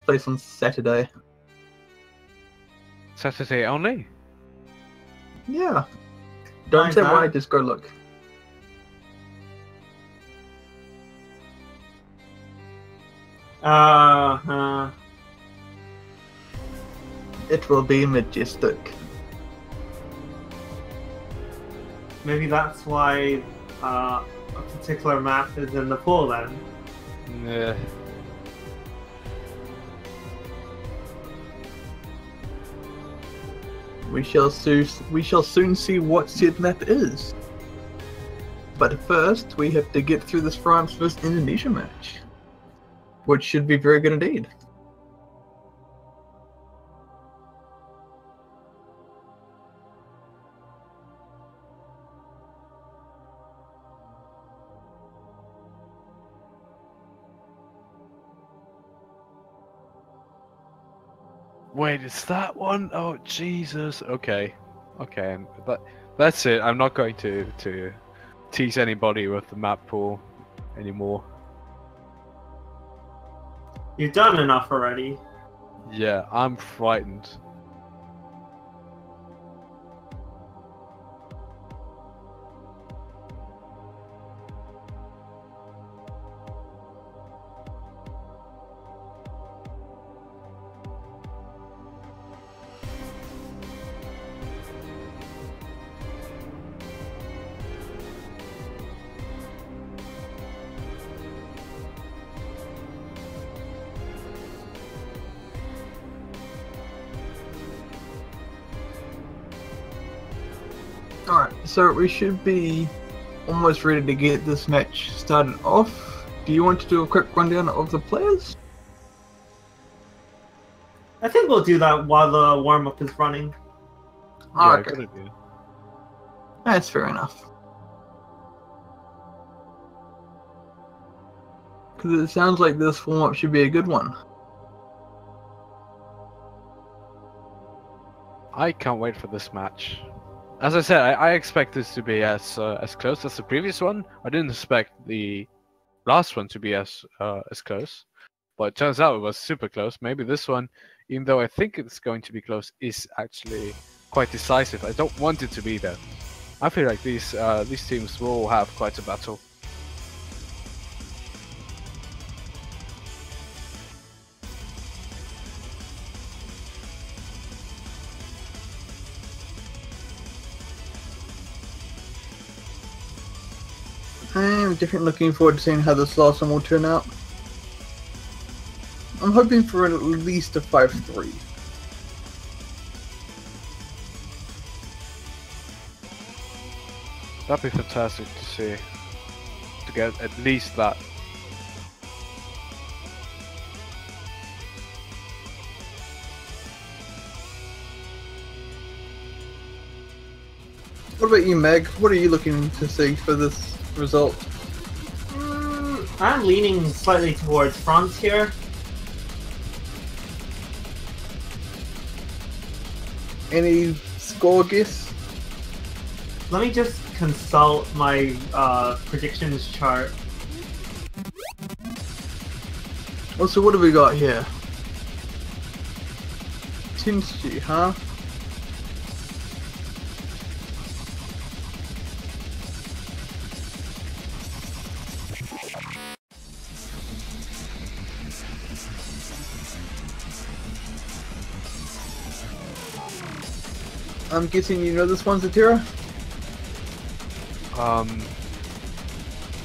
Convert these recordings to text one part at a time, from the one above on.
place on Saturday. Saturday only? Yeah. Don't say why, just go look. It will be majestic. Maybe that's why a particular map is in the pool then. Yeah. We shall soon see what said map is. But first, we have to get through this France vs Indonesia match, which should be very good indeed. Wait, is that one? Oh Jesus. Okay, that's it. I'm not going to tease anybody with the map pool anymore. You've done enough already. Yeah, I'm frightened. Alright, so we should be almost ready to get this match started off. Do you want to do a quick rundown of the players? I think we'll do that while the warm-up is running. Yeah, Okay. good idea. That's fair enough. Because it sounds like this warm-up should be a good one. I can't wait for this match. As I said, I expect this to be as close as the previous one. I didn't expect the last one to be as close, but it turns out it was super close. Maybe this one, even though I think it's going to be close, is actually quite decisive. I don't want it to be though. I feel like these teams will have quite a battle. I'm definitely looking forward to seeing how this last one will turn out. I'm hoping for at least a 5-3. That'd be fantastic to see. To get at least that. What about you, Meg? What are you looking to see for this result? I'm leaning slightly towards France here. Any score guess? Let me just consult my predictions chart. Oh, so what have we got here? Tinchi, huh? I'm guessing you know this one, Zatira?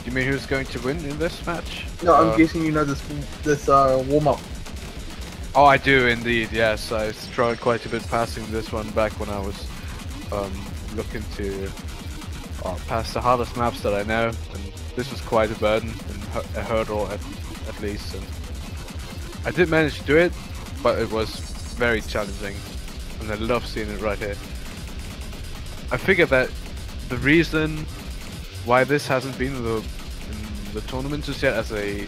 You mean who's going to win in this match? No, I'm guessing you know this warm-up. Oh, I do indeed, yes. I struggled quite a bit passing this one back when I was looking to pass the hardest maps that I know, and this was quite a burden and a hurdle at least. And I did manage to do it, but it was very challenging, and I love seeing it right here. I figured that the reason why this hasn't been in the tournament just yet as a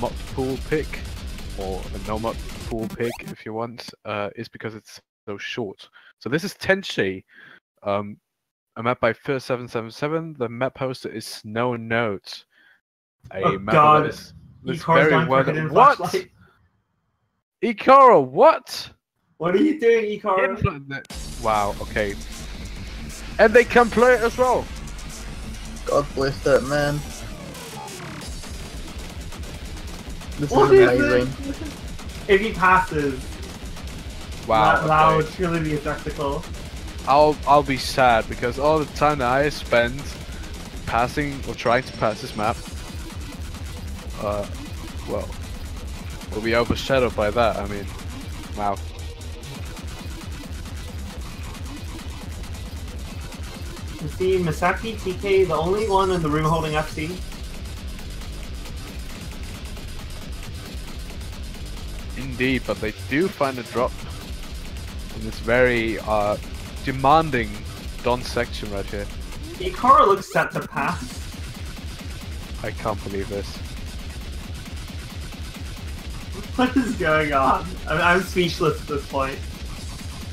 mod pool pick, or a no mod pool pick if you want, is because it's so short. So this is Tenchi, a map by First777. The map poster is Snow Note. A map God, that is very well. What? Ikaro, what? What are you doing, Ikaro? Wow, okay. And they can play it as well. God bless that man. This What is is amazing. this? If he passes, Wow. that Okay. would truly be a spectacle. I'll be sad because all the time that I spend passing or trying to pass this map, well, will be overshadowed by that. I mean, wow. You see, Misaki, TK, the only one in the room holding FC. Indeed, but they do find a drop in this very demanding Don section right here. Ikaro looks set to pass. I can't believe this. What is going on? I'm speechless at this point.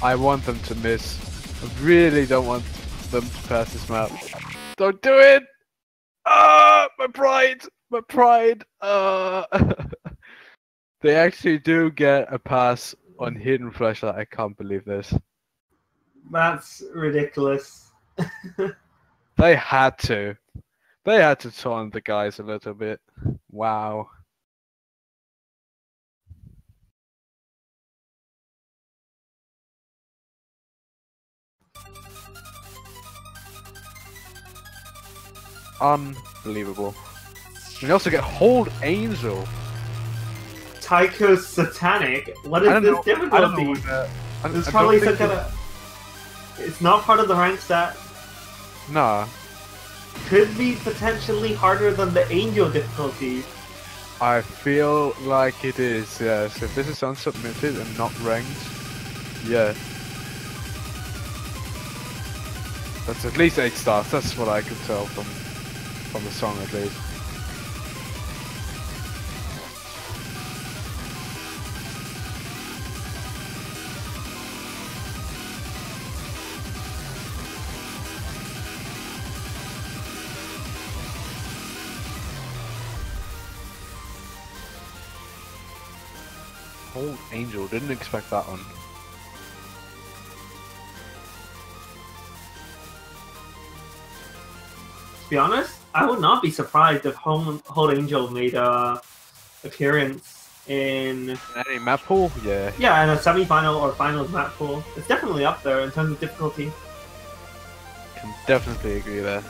I want them to miss. I really don't want them to pass this map. Don't do it! Ah, my pride! My pride! They actually do get a pass on Hidden Flashlight. I can't believe this. That's ridiculous. They had to. They had to taunt the guys a little bit. Wow. Unbelievable. We also get Hold Angel. Taiko's satanic. What is this difficulty? I don't know It's probably some kind of. It's not part of the rank set. Nah. Could be potentially harder than the angel difficulty. I feel like it is, yes. If this is unsubmitted and not ranked, yeah. That's at least 8 stars, that's what I could tell from the song at least. Hold Angel, didn't expect that one. To be honest, I would not be surprised if Hold Angel made a appearance in Any map pool? Yeah. in a semi-final or finals map pool. It's definitely up there in terms of difficulty. Can definitely agree there.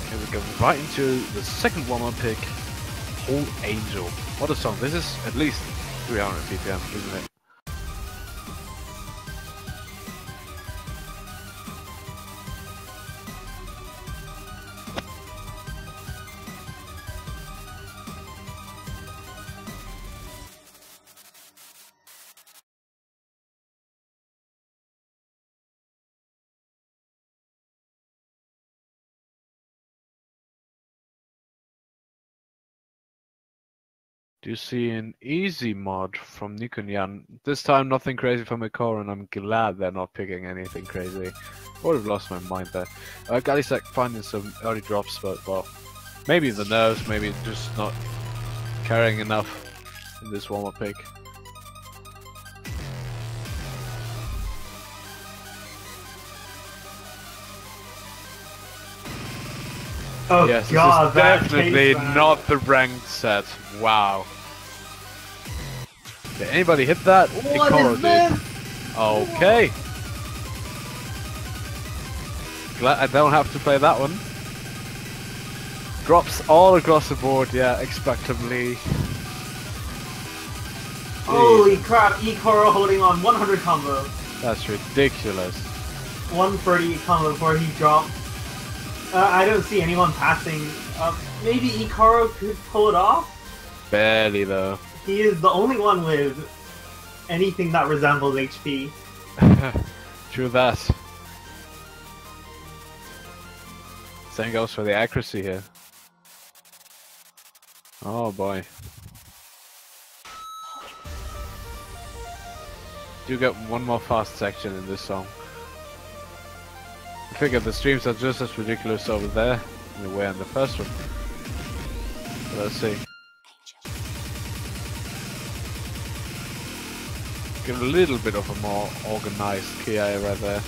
Here we go right into the second warm-up pick, Hold Angel. What a song. This is at least 300 BPM, isn't it? Do you see an easy mod from Nikunyan? This time nothing crazy from Ikora, and I'm glad they're not picking anything crazy. I would have lost my mind there. Galisek finding some early drops, but well, maybe the nerves, maybe just not carrying enough in this warm-up pick. Oh Yes, god, this that is definitely case, not the ranked set. Wow. Did anybody hit that? What Ikoro is did. this? Okay. Glad I don't have to play that one. Drops all across the board, yeah, expectably. Holy crap, Ikoro holding on 100 combo. That's ridiculous. 130 combo before he dropped. I don't see anyone passing. Maybe Ikaro could pull it off? Barely though. He is the only one with anything that resembles HP. True that. Same goes for the accuracy here. Oh boy. Do get one more fast section in this song. I figure the streams are just as ridiculous over there in the way on the first one. So let's see. Give a little bit of a more organized KI right there.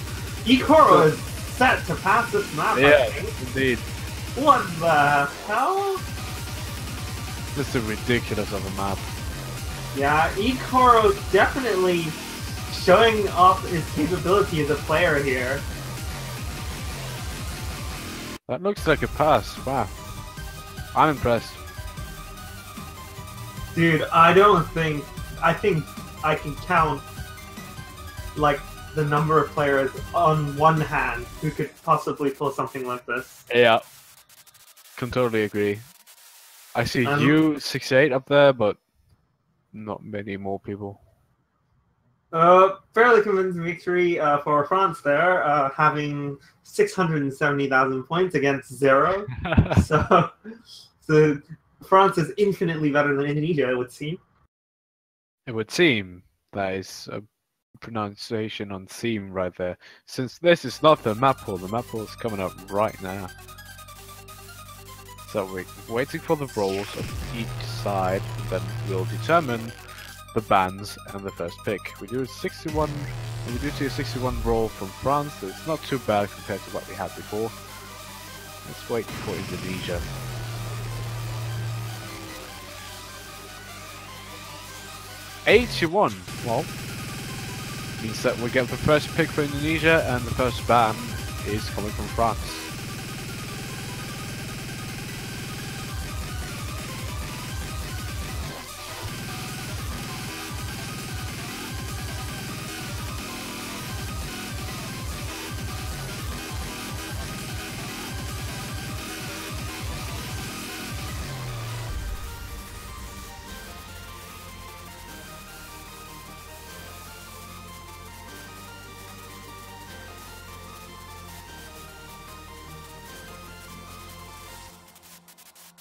Ikoro is set to pass this map, I Yeah, think. indeed. What the hell? This is ridiculous of a map. Yeah, Ikoro definitely showing off his capability as a player here. That looks like a pass. Wow. I'm impressed. Dude, I think I can count like the number of players on one hand who could possibly pull something like this. Yeah. Can totally agree. I see you 68 up there, but not many more people. Fairly convincing victory for France there, having 670,000 points against 0. so France is infinitely better than Indonesia, it would seem. It would seem that is a pronunciation on theme right there. Since this is not the map pool is coming up right now. So we're waiting for the rolls of each side, and then we'll determine the bans and the first pick. We do see a 61 roll from France, so it's not too bad compared to what we had before. Let's wait for Indonesia. '81. Well, means that we get the first pick for Indonesia, and the first ban is coming from France.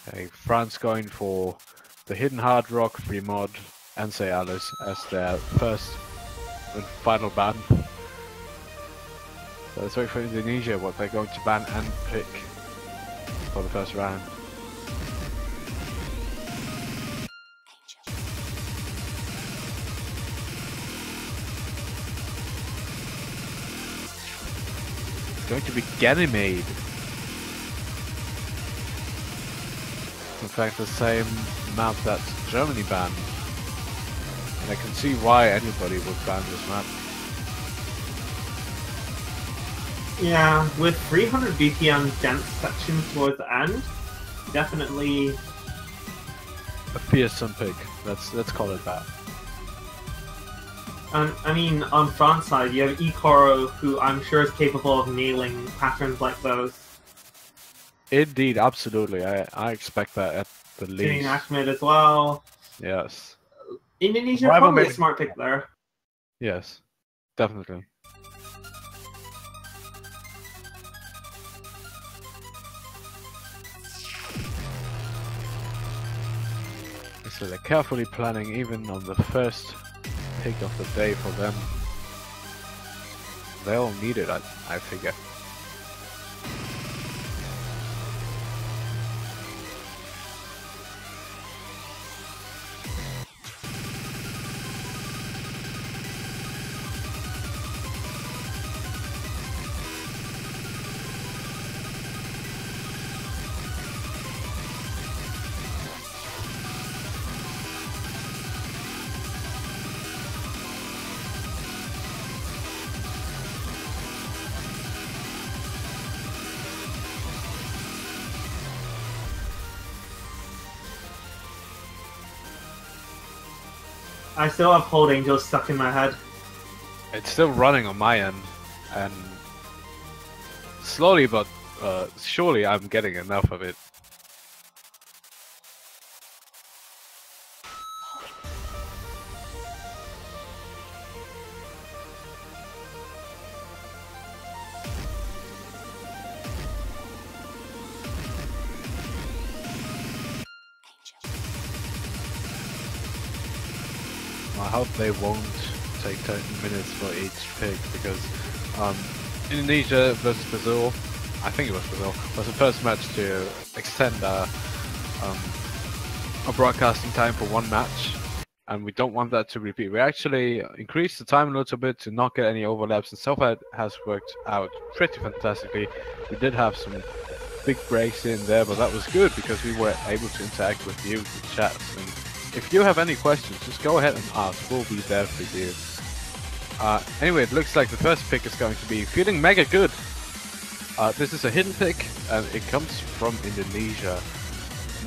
Okay, France going for the Hidden Hard Rock, Free Mod, and Say Alice as their first and final ban. So let's wait for Indonesia, what they're going to ban and pick for the first round. It's going to be Ganymede. In fact, the same map that Germany banned. And I can see why anybody would ban this map. Yeah, with 300 BPM dense sections towards the end, definitely. A fearsome pick. Let's call it that. I mean, on France side, you have Ikoro, who I'm sure is capable of nailing patterns like those. Indeed, absolutely. I expect that at the Hitting least. Ahmed as well. Yes. Indonesia, Rival probably a maybe. smart pick there. Yes. Definitely. So they're carefully planning even on the first pick of the day for them. They'll need it, I figure. I still have Hold Angel stuck in my head. It's still running on my end, and slowly but surely I'm getting enough of it. I hope they won't take 10 minutes for each pick, because Indonesia versus Brazil, I think it was Brazil, was the first match to extend a broadcasting time for one match, and we don't want that to repeat. We actually increased the time a little bit to not get any overlaps, and so far it has worked out pretty fantastically. We did have some big breaks in there, but that was good because we were able to interact with you, the chats. And if you have any questions, just go ahead and ask. We'll be there for you. Anyway, it looks like the first pick is going to be Feeling Mega Good. This is a hidden pick, and it comes from Indonesia.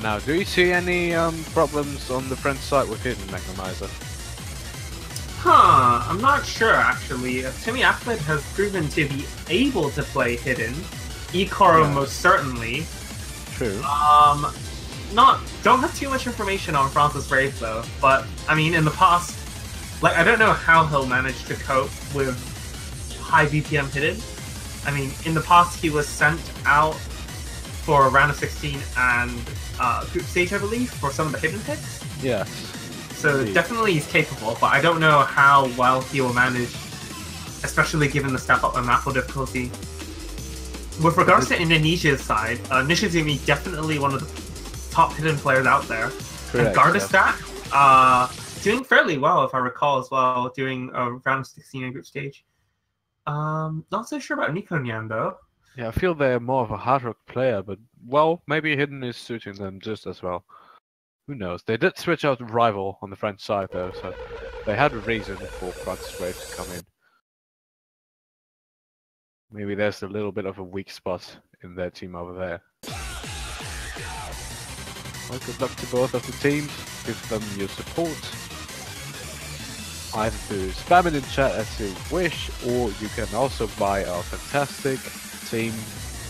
Now, do you see any problems on the French side with hidden, Magnemizer? I'm not sure actually. Timmy Ahmed has proven to be able to play hidden. Ikoro most certainly. True. Don't have too much information on Francis Brave though, but I mean in the past, like I don't know how he'll manage to cope with high BPM hidden. I mean in the past he was sent out for round of 16 and group stage I believe for some of the hidden picks. Yeah. So indeed. Definitely he's capable, but I don't know how well he will manage, especially given the step up in map difficulty. With regards to Indonesia's side, Nishizumi definitely one of the top hidden players out there. Correct, and Gardestat, doing fairly well if I recall as well, doing a round of 16 in group stage. Not so sure about Nico Nyan though. Yeah, I feel they're more of a hard rock player, but well, maybe hidden is suiting them just as well. Who knows? They did switch out rival on the French side though, so they had a reason for Francis Brave to come in. Maybe there's a little bit of a weak spot in their team over there. Well, good luck to both of the teams. Give them your support. Either through spam it in chat as you wish, or you can also buy our fantastic team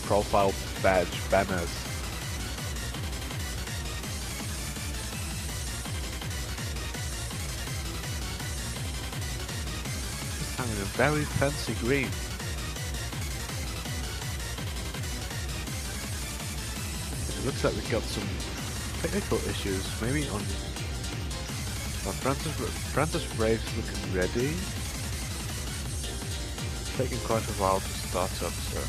profile badge banners. This time in a very fancy green. It looks like we got some technical issues, maybe on Francis Brave's looking ready. It's taking quite a while to start up, so.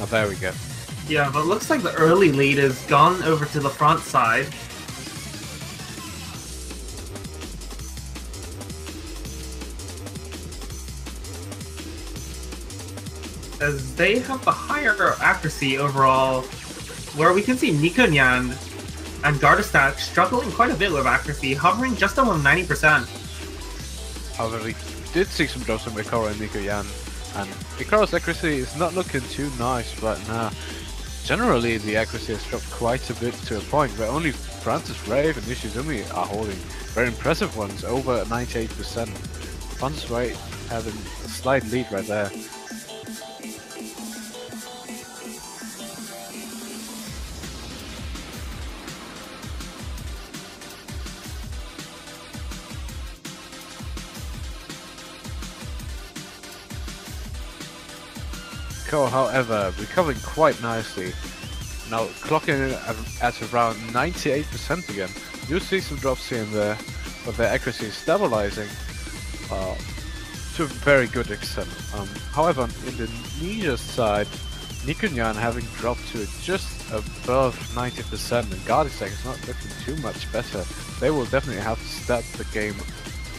Oh, there we go. Yeah, but it looks like the early lead has gone over to the front side. As they have the higher accuracy overall, where we can see Nico Nyan and Gardestat struggling quite a bit with accuracy, hovering just above 90%. However, we did see some drops from Ikoro and Nico Nyan, and Ikoro's accuracy is not looking too nice right now. Generally, the accuracy has dropped quite a bit to a point where only Francis Brave and Nishizumi are holding very impressive ones, over 98%. Francis Brave having a slight lead right there. However, recovering quite nicely. Now clocking in at around 98% again. You see some drops here and there, but their accuracy is stabilizing to a very good extent. However, on Indonesia's side, Nico Nyan having dropped to just above 90%, and Gardestat is not looking too much better. They will definitely have to step the game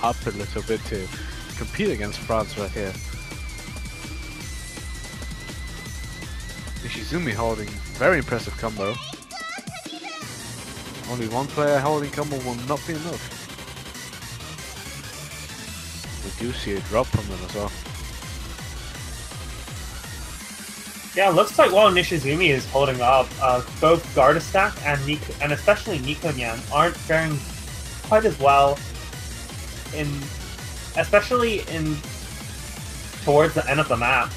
up a little bit to compete against France right here. Nishizumi holding very impressive combo. Only one player holding combo will not be enough. We do see a drop from them as well. Yeah, it looks like while Nishizumi is holding up, both Gardestat and especially Nico Nyan aren't faring quite as well especially towards the end of the map.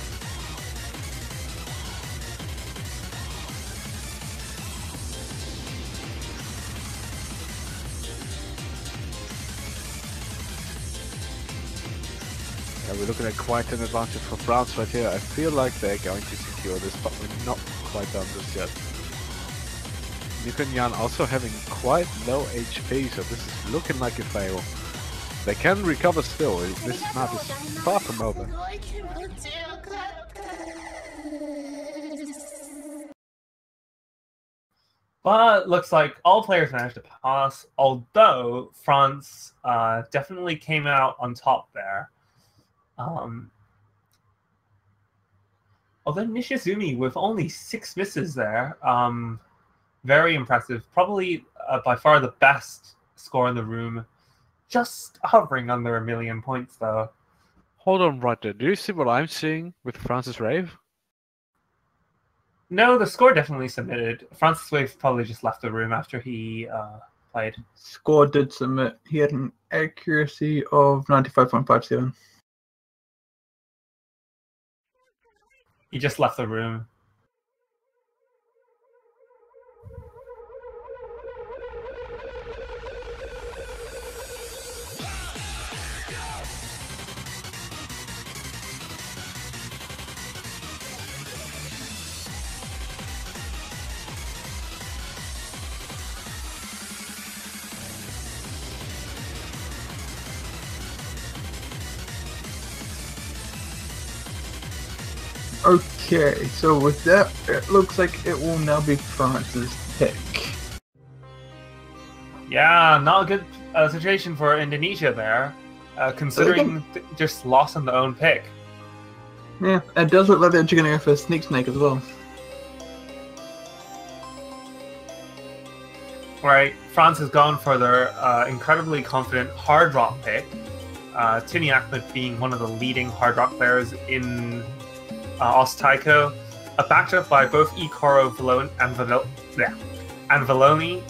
We're looking at quite an advantage for France right here. I feel like they're going to secure this, but we're not quite done just yet. Nico and Jan also having quite low HP, so this is looking like a fail. They can recover still. This map is far from over. But looks like all players managed to pass, although France definitely came out on top there. Although Nishizumi with only 6 misses there, very impressive. Probably by far the best score in the room. Just hovering under 1 million points though. Hold on right there. Do you see what I'm seeing with Francis Rave? No, the score definitely submitted. Francis Wave probably just left the room after he played. Score did submit. He had an accuracy of 95.57. He just left the room. Okay, so with that, it looks like it will now be France's pick. Yeah, not a good situation for Indonesia there, considering just lost on their own pick. Yeah, it does look like they're going to go for Sneak Snake as well. Right, France has gone for their incredibly confident hard rock pick. Timmy Ahmed being one of the leading hard rock players in taiko, backed up by both Ikoro and Valoni,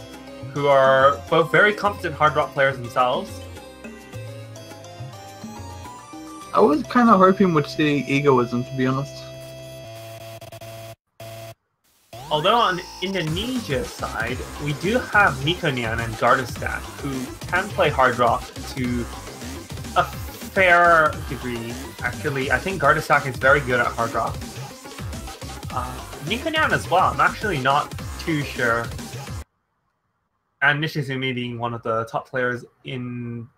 who are both very competent hard rock players themselves. I was kind of hoping we'd see Egoism, to be honest. Although on Indonesia's side, we do have Nikonian and Gardestat, who can play hard rock to a fair degree. Actually, I think Gardestat is very good at hard rock. Nikonian as well, I'm actually not too sure. And Nishizumi being one of the top players in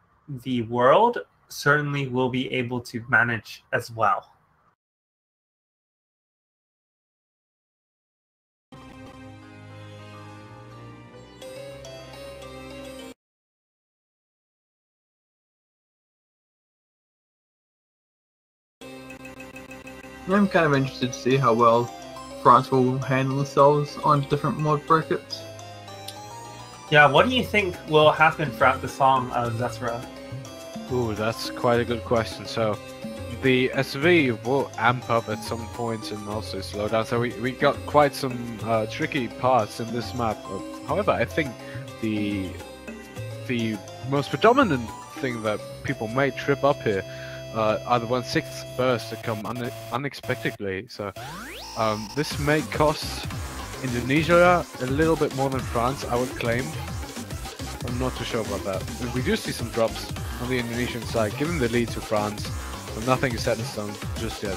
the world, certainly will be able to manage as well. I'm kind of interested to see how well France will handle themselves on different mod brackets. Yeah, what do you think will happen throughout the song of Zethra? Ooh, that's quite a good question. So, the SV will amp up at some points and also slow down. So we got quite some tricky parts in this map. However, I think the most predominant thing that people may trip up here are the 1/6 bursts that come unexpectedly. So this may cost Indonesia a little bit more than France, I would claim. I'm not too sure about that. We do see some drops on the Indonesian side, giving the lead to France, but nothing is set in stone just yet.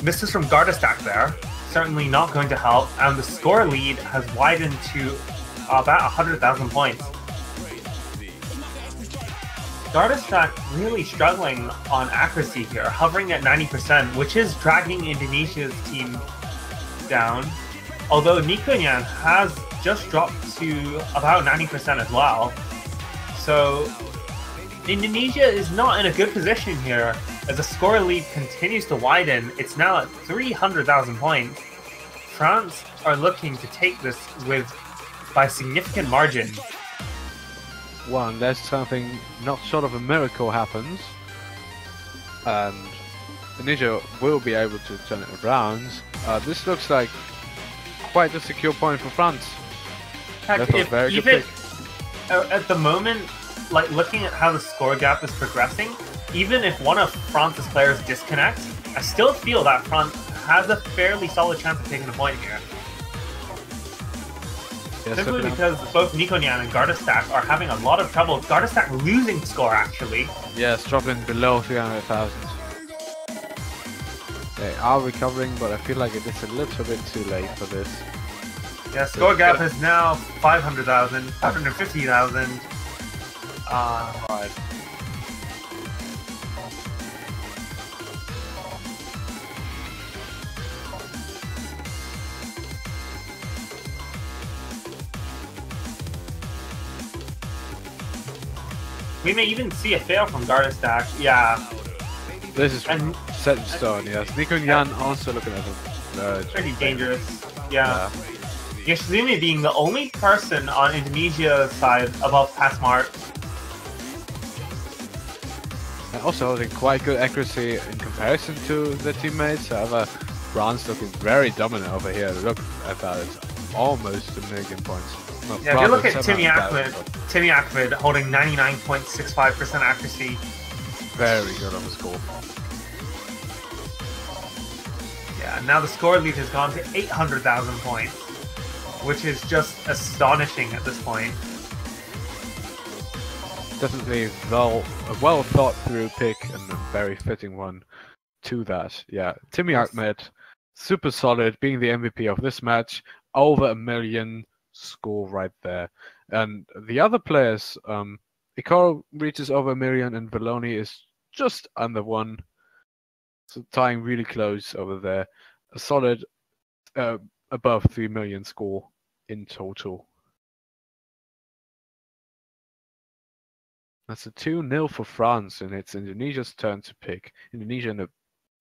Misses from Gardestat there, certainly not going to help, and the score lead has widened to about 100,000 points. Gardestat really struggling on accuracy here, hovering at 90%, which is dragging Indonesia's team down. Although Nikonyan has just dropped to about 90% as well. So Indonesia is not in a good position here as the score lead continues to widen. It's now at 300,000 points. France are looking to take this by significant margin. Well, unless something not short of a miracle happens, and Indonesia will be able to turn it around. This looks like quite a secure point for France. Heck, at the moment, like looking at how the score gap is progressing, even if one of France's players disconnects, I still feel that France has a fairly solid chance of taking the point here. Yes, Simply okay. because both Nikonyan and Gardastack are having a lot of trouble. Gardastack losing score, actually. Yes, dropping below 300,000. They are recovering, but I feel like it is a little bit too late for this. Yeah, score gap is now 500,000, 550,000. Right. We may even see a fail from Gardastack. Yeah. This is And set in stone, yes. Nico and Jan also looking at him. pretty dangerous. Yeah. Yoshizumi being the only person on Indonesia's side above pass mark. And also holding quite good accuracy in comparison to the teammates. However, France looking very dominant over here. Look at that, it's almost 1 million points. No, Yeah, if you look at rather Timmy 700,000, Ahmed, Timmy Ahmed holding 99.65% accuracy. very good on the score. Yeah, now the score lead has gone to 800,000 points, which is just astonishing at this point. Definitely a well thought through pick and a very fitting one to that. Yeah, Timmy Ahmed, super solid, being the MVP of this match, over 1 million score right there. And the other players, Ikaro reaches over 1 million and Veloni is just under 1. So tying really close over there. A solid above 3 million score in total. That's a 2-0 for France, and it's Indonesia's turn to pick. Indonesia in a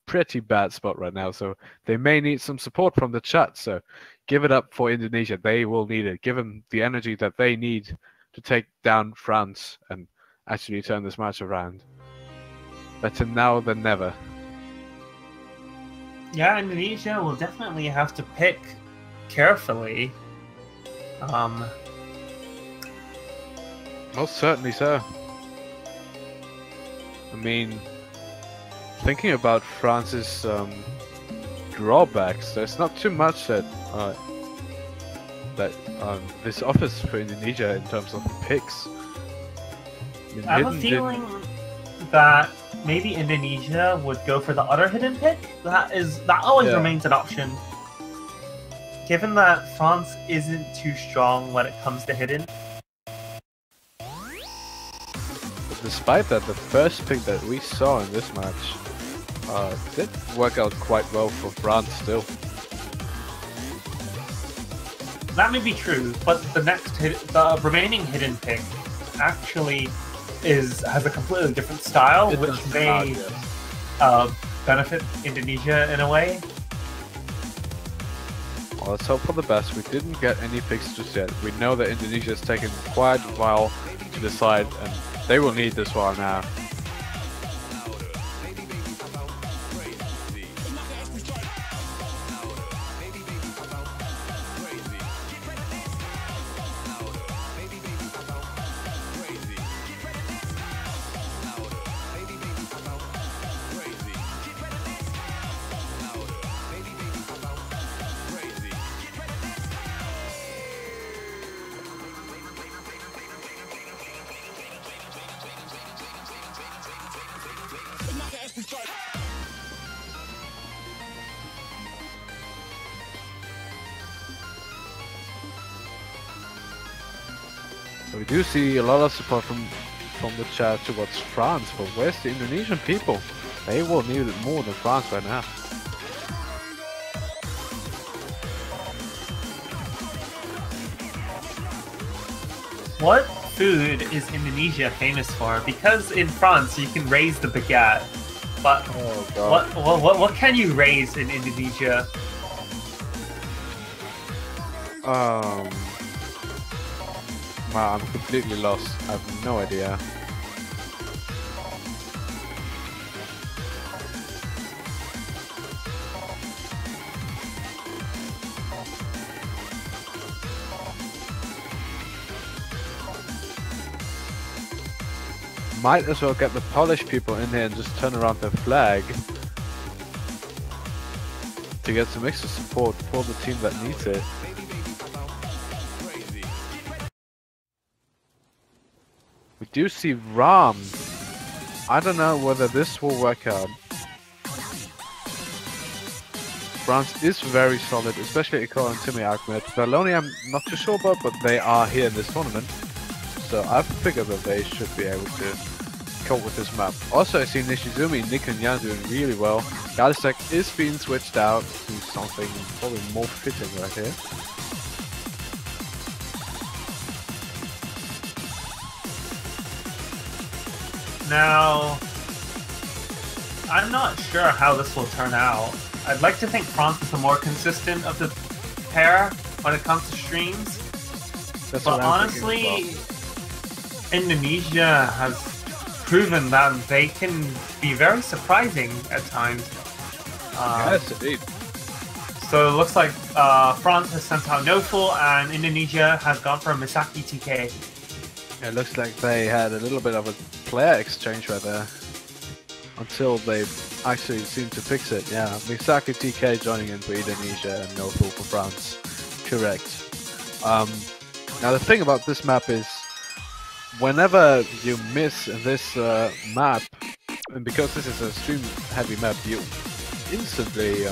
pretty bad spot right now, so they may need some support from the chat. So give it up for Indonesia. They will need it. Give them the energy that they need to take down France and actually turn this match around. Better now than never. Yeah, Indonesia will definitely have to pick carefully. Most certainly so. I mean, thinking about France's drawbacks, there's not too much that this offers for Indonesia in terms of picks. I have a feeling that maybe Indonesia would go for the other hidden pick. That always remains an option. Given that France isn't too strong when it comes to hidden. Despite that, the first pick that we saw in this match did work out quite well for France still. That may be true, but the remaining hidden pick actually has a completely different style, which may benefit Indonesia in a way. Well, let's hope for the best. We didn't get any picks just yet. We know that Indonesia has taken quite a while to decide, and they will need this one now. So we do see a lot of support from the chat towards France, but where's the Indonesian people? They will need it more than France right now. What food is Indonesia famous for? Because in France you can raise the baguette, but what can you raise in Indonesia? Wow, I'm completely lost. I have no idea. Might as well get the Polish people in here and just turn around their flag to get some extra support for the team that needs it. do see Ram. I don't know whether this will work out. France is very solid, especially Ikora and Timmy Ahmed. Valoni I'm not too sure about, but they are here in this tournament. So I figure that they should be able to cope with this map. Also I see Nishizumi and Nico Nyan doing really well. Galisek is being switched out to something probably more fitting right here. Now, I'm not sure how this will turn out. I'd like to think France is the more consistent of the pair when it comes to streams. That's but honestly, Indonesia has proven that they can be very surprising at times. Yes, indeed. So it looks like France has sent out Noful and Indonesia has gone for Misaki TK. It looks like they had a little bit of a player exchange right there. Until they actually seemed to fix it. Yeah, Misaki TK joining in for Indonesia and Noful for France. Correct. Now the thing about this map is, whenever you miss this map, and because this is a stream heavy map, you instantly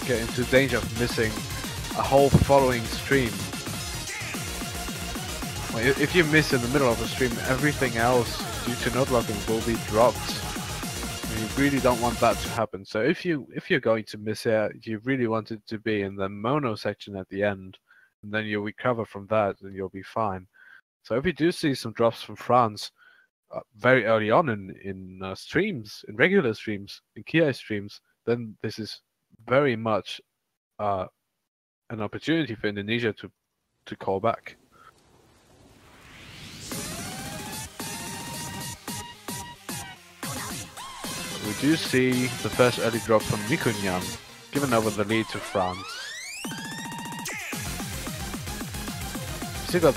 get into danger of missing a whole following stream. If you miss in the middle of a stream, everything else due to node locking will be dropped. And you really don't want that to happen. So if you're going to miss it, you really want it to be in the mono section at the end, and then you'll recover from that and you'll be fine. So if you do see some drops from France very early on in streams, in regular streams, in Kia streams, then this is very much an opportunity for Indonesia to call back. We do see the first early drop from Nikunyan, giving over the lead to France. Still got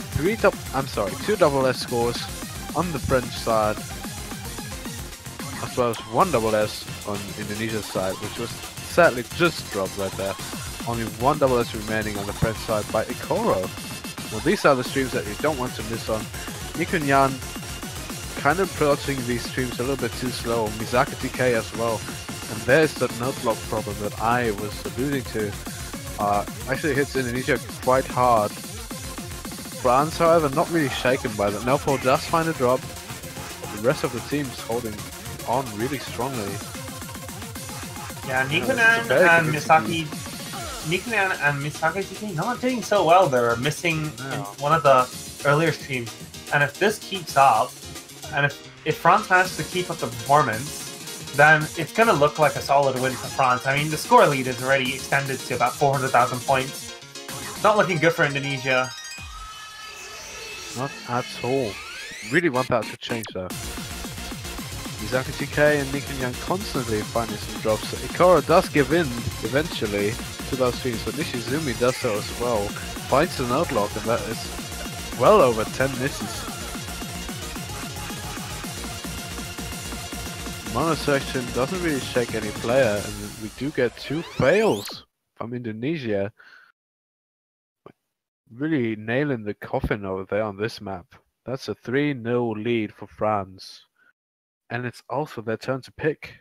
two double S scores on the French side, as well as one double S on Indonesia's side, which was sadly just dropped right there. Only one double S remaining on the French side by Ikoro. Well, these are the streams that you don't want to miss on. Nikunyan kind of approaching these streams a little bit too slow. Misaki TK as well. And there's that node lock problem that I was alluding to. Actually hits Indonesia quite hard. France, however, not really shaken by that. Noful does find a drop, but the rest of the team's holding on really strongly. Yeah, Nikunan and Misaki TK not doing so well. They're missing in one of the earlier streams. And if this keeps up, and if France has to keep up the performance, then it's going to look like a solid win for France. I mean, the score lead is already extended to about 400,000 points. Not looking good for Indonesia. Not at all. Really want that to change though. Misaki TK and Nikunyan constantly finding some drops. Ikora does give in eventually to those streams, but Nishizumi does so as well. Finds an outlock, and that is well over 10 misses. Mono section doesn't really shake any player, and we do get two fails from Indonesia. Really nailing the coffin over there on this map. That's a 3-0 lead for France. And it's also their turn to pick.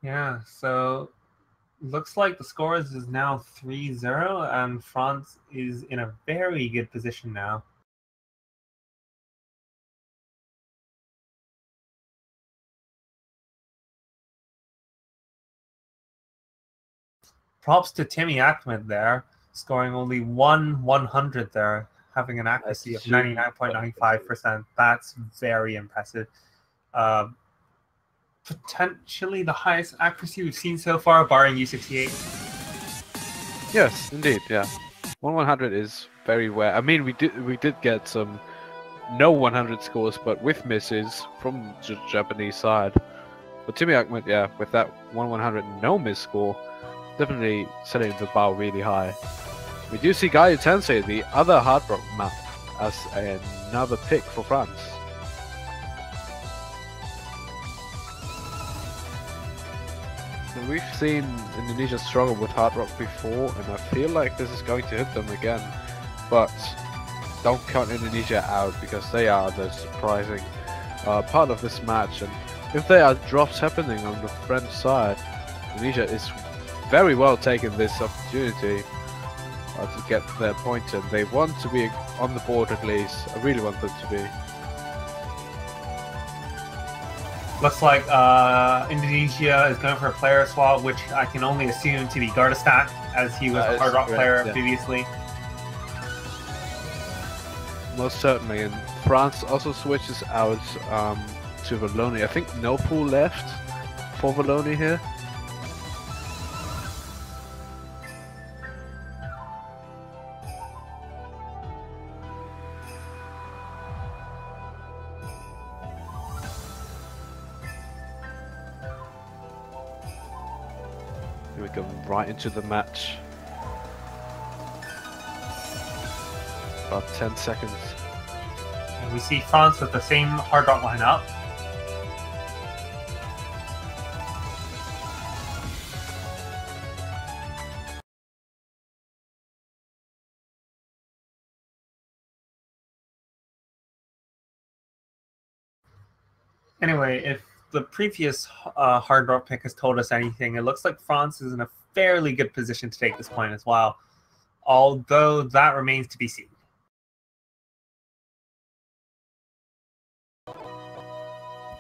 Yeah, so looks like the scores is now 3-0 and France is in a very good position now. Props to Timmy Ahmed there, scoring only 1/100 there, having an accuracy of 99.95%. That's very impressive. Potentially the highest accuracy we've seen so far, barring U68. Yes, indeed, yeah. 1/100 is very rare. I mean, we did get some no 100 scores, but with misses from the Japanese side. But Timmy Ahmed, yeah, with that 1/100 no miss score, definitely setting the bar really high. We do see Gaio Tensei, the other hard rock map, as another pick for France. Now, we've seen Indonesia struggle with hard rock before, and I feel like this is going to hit them again. But don't count Indonesia out because they are the surprising part of this match. And if there are drops happening on the French side, Indonesia is very well taking this opportunity to get their points in. They want to be on the board at least. I really want them to be. Looks like Indonesia is going for a player swap, which I can only assume to be Gardestack, as he was a hard rock player previously. Most certainly, and France also switches out to Valoni. I think no pool left for Valoni here. Here we go right into the match. About 10 seconds. And we see France with the same hard rock lineup. Anyway, if the previous hard rock pick has told us anything, it looks like France is in a fairly good position to take this point as well, although that remains to be seen.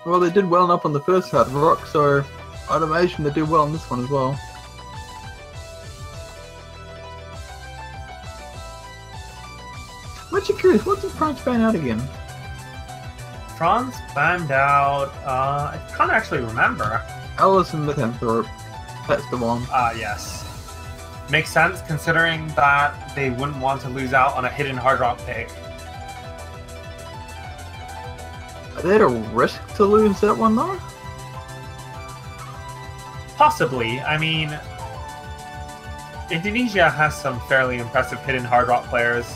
Well, they did well enough on the first hard rock, so I'd imagine they do well on this one as well. I'm actually curious, what did France ban out again? France banned out, I can't actually remember. Alison Misanthrope. That's the one. Yes. Makes sense considering that they wouldn't want to lose out on a hidden hard rock pick. Are they at a risk to lose that one though? Possibly. I mean, Indonesia has some fairly impressive hidden hard rock players.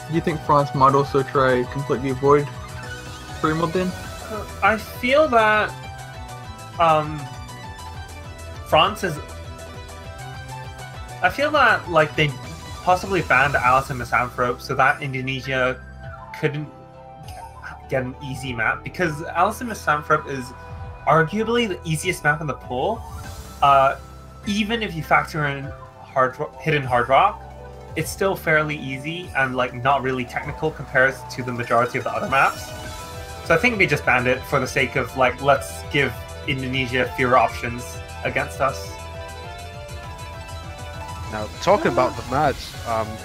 Do you think France might also try completely avoid free mod then? I feel that France is. I feel that like they possibly banned Alison Misanthrope so that Indonesia couldn't get an easy map, because Alison Misanthrope is arguably the easiest map in the pool. Even if you factor in hidden hard rock, it's still fairly easy and like not really technical compared to the majority of the other maps. So I think they just banned it for the sake of like, let's give Indonesia fewer options against us. Now, talking about the match,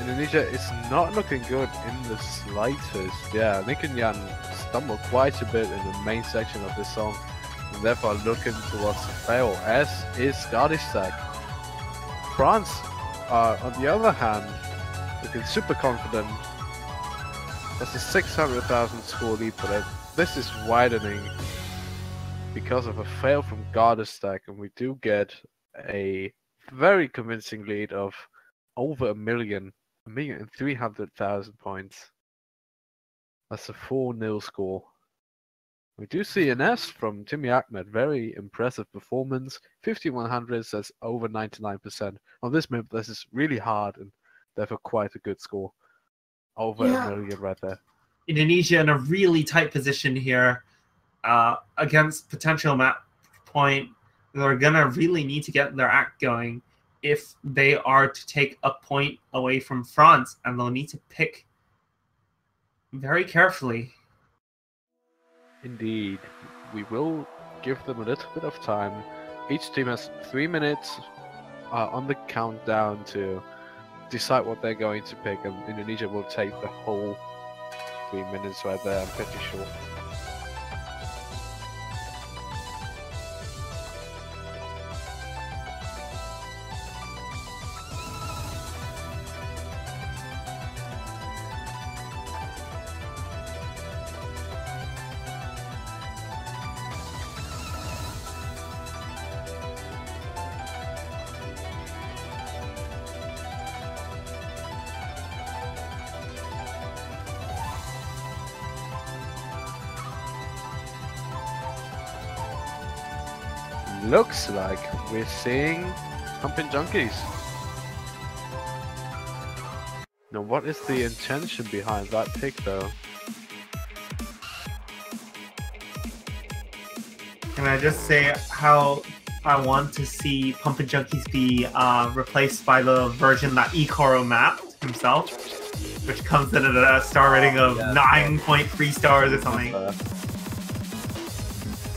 Indonesia is not looking good in the slightest. Yeah, Nikunyan stumbled quite a bit in the main section of this song, and therefore looking towards the fail, as is Gardestack. France, on the other hand, looking super confident. That's a 600,000 score lead for them. This is widening because of a fail from Gardestack, and we do get a very convincing lead of over 1,300,000 points. That's a 4-0 score. We do see an S from Timmy Ahmed, very impressive performance. 5100s, that's over 99%. On this map, this is really hard and therefore quite a good score. Over 1 million right there. Indonesia in a really tight position here against potential map point. They're gonna really need to get their act going if they are to take a point away from France, and they'll need to pick very carefully. Indeed, we will give them a little bit of time. Each team has 3 minutes on the countdown to decide what they're going to pick, and Indonesia will take the whole 3 minutes right there, I'm pretty sure. Looks like we're seeing Pumping Junkies. Now, what is the intention behind that pick, though? Can I just say how I want to see Pumpin' Junkies be replaced by the version that Ikoro mapped himself, which comes in at a star rating of 9.3 stars or something.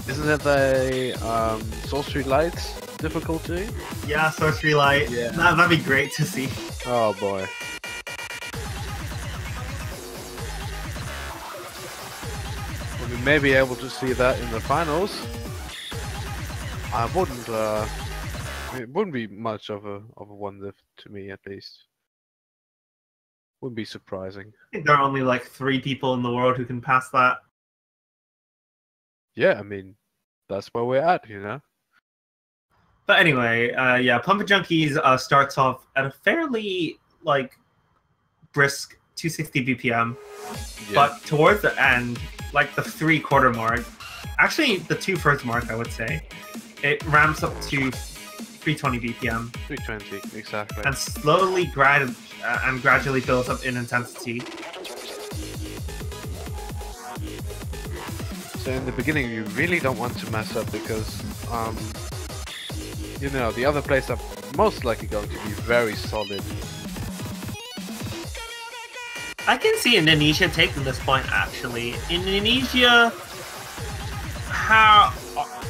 Isn't it the Sorcery Lights difficulty? Yeah, Sorcery Light. Yeah. That'd be great to see. Oh boy. We may be able to see that in the finals. I wouldn't. It wouldn't be much of a wonder to me, at least. Wouldn't be surprising. I think there are only like 3 people in the world who can pass that. Yeah, I mean, that's where we're at, you know. But anyway, yeah, Pumpin' Junkies starts off at a fairly like brisk 260 BPM, but towards the end, like the 3/4 mark, actually the 2/1 mark, I would say, it ramps up to 320 BPM. 320, exactly. And slowly gradually builds up in intensity. So in the beginning, you really don't want to mess up because, you know, the other players are most likely going to be very solid. I can see Indonesia taking this point, actually. Indonesia,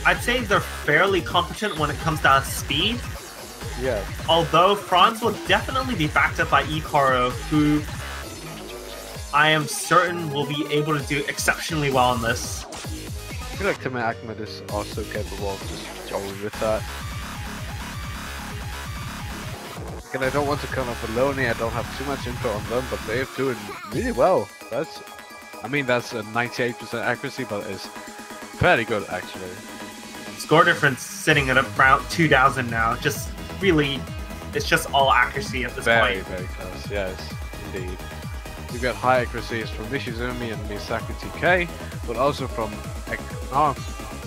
I'd say they're fairly competent when it comes to speed. Yeah. Although France will definitely be backed up by Ikoro, who I am certain will be able to do exceptionally well on this. I feel like Timmy Ahmed is also capable of just going with that. And I don't want to come up Bologna, I don't have too much info on them, but they're doing really well. I mean, that's a 98% accuracy, but it's very good, actually. Score difference sitting at around 2,000 now. Just really, it's just all accuracy at this point. Very close, yes, indeed. You've got high accuracies from Nishizumi and Misaki TK, but also from,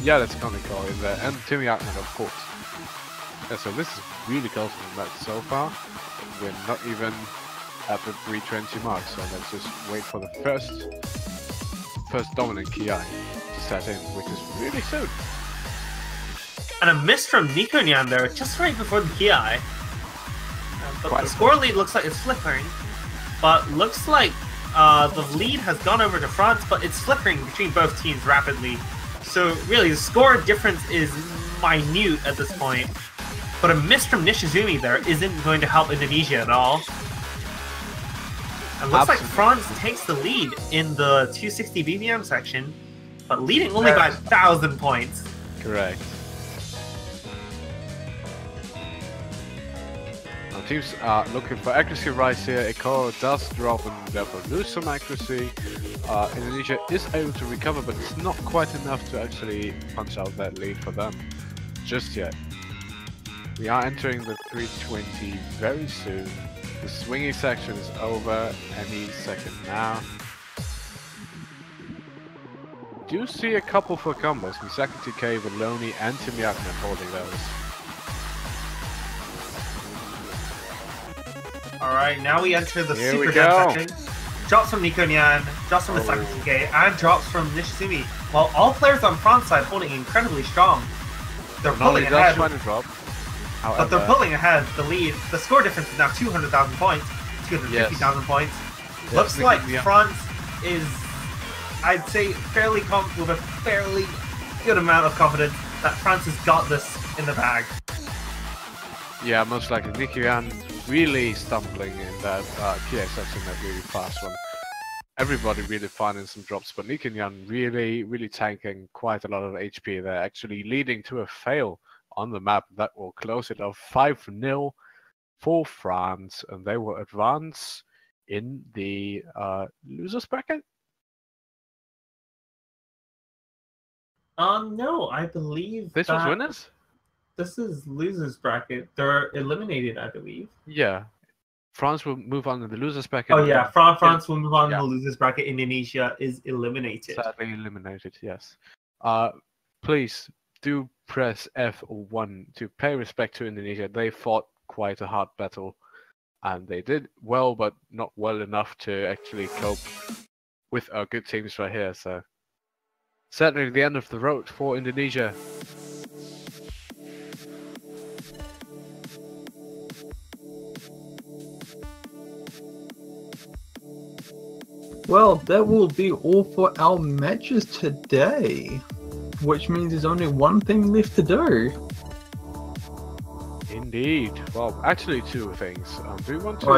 yeah, that's Koniko in there, and Timmy Ahmed, of course. Yeah, so this is really close to the match so far. We're not even at the 320 mark, so let's just wait for the first dominant Ki to set in, which is really soon. And a miss from Nikonyan there, just right before the Ki. But the score lead looks like it's flickering. But looks like the lead has gone over to France, but it's flickering between both teams rapidly. So really, the score difference is minute at this point. But a miss from Nishizumi there isn't going to help Indonesia at all. It looks like France takes the lead in the 260 BPM section, but leading only by 1,000 points. Correct. Now teams are looking for accuracy rise here. Ikoro does drop and therefore lose some accuracy. Indonesia is able to recover, but it's not quite enough to actually punch out that lead for them just yet. We are entering the 320 very soon. The swinging section is over any second now. Do you see a couple for combos? Misaki TK, Bologna, and Timmy Ahmed holding those. Alright, now we enter the super jam section. Drops from Nikonyan, drops from Misaki TK, and drops from Nishizumi. While all players on France side holding incredibly strong. They're pulling ahead. But they're pulling ahead. The lead, the score difference is now 200,000 points, 250,000 points. Yes, looks like France is, I'd say, with a fairly good amount of confidence that France has got this in the bag. Yeah, most likely. Nikonyan really stumbling in that PA section, that really fast one. Everybody really finding some drops, but Nikonyan really tanking quite a lot of HP there, actually leading to a fail on the map that will close it off 5-0 for France, and they will advance in the losers bracket. No, I believe this was winners. This is losers bracket. They're eliminated, I believe. Yeah, France will move on in the losers bracket. Oh yeah, France will move on in the losers bracket. Indonesia is eliminated. Sadly eliminated. Yes. Please do press F1 to pay respect to Indonesia. They fought quite a hard battle, and they did well, but not well enough to actually cope with our good teams right here. So certainly the end of the road for Indonesia. Well, that will be all for our matches today, which means there's only one thing left to do. Indeed. Well, actually two things. Do we want to... Oh,